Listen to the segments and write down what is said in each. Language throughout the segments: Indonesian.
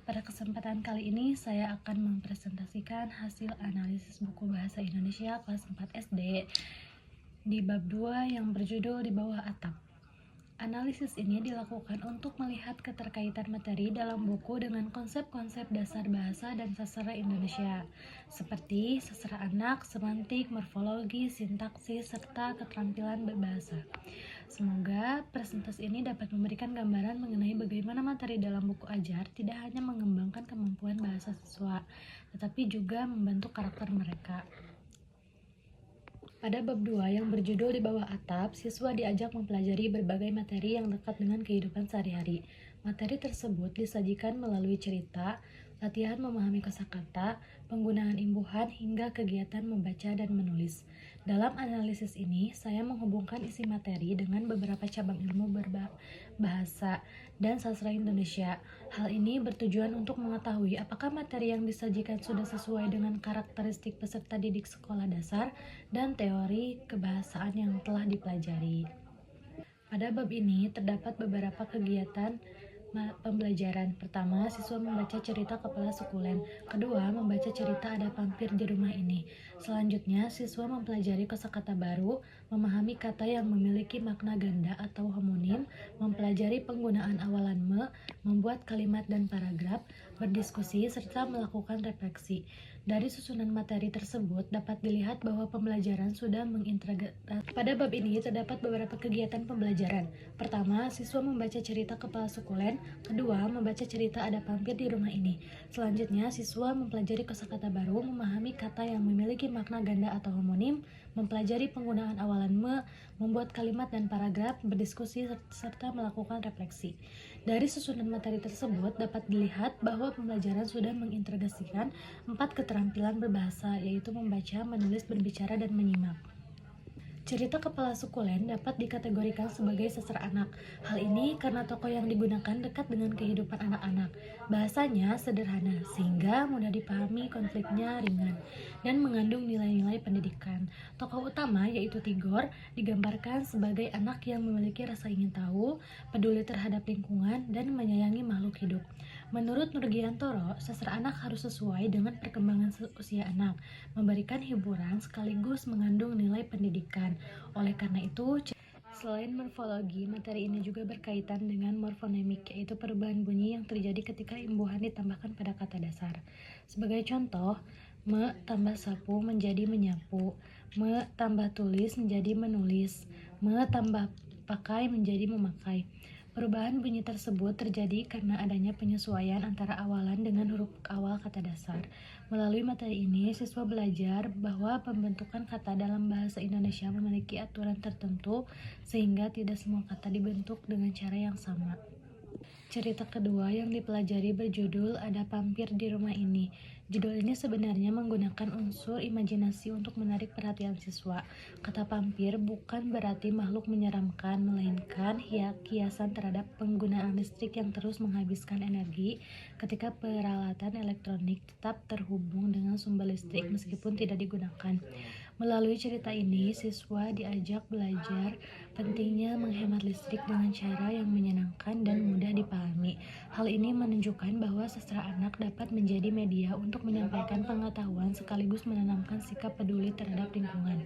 Pada kesempatan kali ini saya akan mempresentasikan hasil analisis buku Bahasa Indonesia kelas 4 SD di bab 2 yang berjudul Di Bawah Atap. Analisis ini dilakukan untuk melihat keterkaitan materi dalam buku dengan konsep-konsep dasar bahasa dan sastra Indonesia, seperti sastra anak, semantik, morfologi, sintaksis, serta keterampilan berbahasa. Semoga presentasi ini dapat memberikan gambaran mengenai bagaimana materi dalam buku ajar tidak hanya mengembangkan kemampuan bahasa siswa, tetapi juga membentuk karakter mereka. Pada bab 2 yang berjudul Di Bawah Atap, siswa diajak mempelajari berbagai materi yang dekat dengan kehidupan sehari-hari. Materi tersebut disajikan melalui cerita, latihan memahami kosakata, penggunaan imbuhan, hingga kegiatan membaca dan menulis. Dalam analisis ini, saya menghubungkan isi materi dengan beberapa cabang ilmu berbahasa dan sastra Indonesia. Hal ini bertujuan untuk mengetahui apakah materi yang disajikan sudah sesuai dengan karakteristik peserta didik sekolah dasar dan teori kebahasaan yang telah dipelajari. Pada bab ini terdapat beberapa kegiatan pembelajaran. Pertama, siswa membaca cerita Kepala Sukulen. Kedua, membaca cerita Ada Vampir di Rumah Ini. Selanjutnya, siswa mempelajari kosakata baru, memahami kata yang memiliki makna ganda atau homonim, mempelajari penggunaan awalan me, membuat kalimat dan paragraf, berdiskusi, serta melakukan refleksi. Dari susunan materi tersebut dapat dilihat bahwa pembelajaran sudah mengintegrasi. Pada bab ini terdapat beberapa kegiatan pembelajaran. Pertama, siswa membaca cerita Kepala Sukulen. Kedua, membaca cerita Ada Vampir di Rumah Ini. Selanjutnya, siswa mempelajari kosakata baru, memahami kata yang memiliki makna ganda atau homonim, mempelajari penggunaan awalan me, membuat kalimat dan paragraf, berdiskusi, serta melakukan refleksi. Dari susunan materi tersebut dapat dilihat bahwa pembelajaran sudah mengintegrasikan 4 keterampilan berbahasa, yaitu membaca, menulis, berbicara, dan menyimak. Cerita Kepala Sukulen dapat dikategorikan sebagai sastra anak. Hal ini karena tokoh yang digunakan dekat dengan kehidupan anak-anak. Bahasanya sederhana, sehingga mudah dipahami, konfliknya ringan, dan mengandung nilai-nilai pendidikan. Tokoh utama, yaitu Tigor, digambarkan sebagai anak yang memiliki rasa ingin tahu, peduli terhadap lingkungan, dan menyayangi makhluk hidup. Menurut Nurgiantoro, sastra anak harus sesuai dengan perkembangan usia anak, memberikan hiburan sekaligus mengandung nilai pendidikan. Oleh karena itu, selain morfologi, materi ini juga berkaitan dengan morfonemik, yaitu perubahan bunyi yang terjadi ketika imbuhan ditambahkan pada kata dasar. Sebagai contoh, me tambah sapu menjadi menyapu, me tambah tulis menjadi menulis, me tambah pakai menjadi memakai. Perubahan bunyi tersebut terjadi karena adanya penyesuaian antara awalan dengan huruf awal kata dasar. Melalui materi ini, siswa belajar bahwa pembentukan kata dalam bahasa Indonesia memiliki aturan tertentu, sehingga tidak semua kata dibentuk dengan cara yang sama. Cerita kedua yang dipelajari berjudul Ada Vampir di Rumah Ini. Judul ini sebenarnya menggunakan unsur imajinasi untuk menarik perhatian siswa. Kata vampir bukan berarti makhluk menyeramkan, melainkan kiasan terhadap penggunaan listrik yang terus menghabiskan energi ketika peralatan elektronik tetap terhubung dengan sumber listrik meskipun tidak digunakan. Melalui cerita ini, siswa diajak belajar pentingnya menghemat listrik dengan cara yang menyenangkan dan mudah dipahami. Hal ini menunjukkan bahwa sastra anak dapat menjadi media untuk menyampaikan pengetahuan sekaligus menanamkan sikap peduli terhadap lingkungan.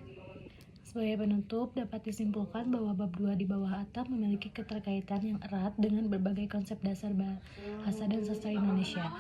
Sebagai penutup, dapat disimpulkan bahwa bab 2 Di Bawah Atap memiliki keterkaitan yang erat dengan berbagai konsep dasar bahasa dan sastra Indonesia.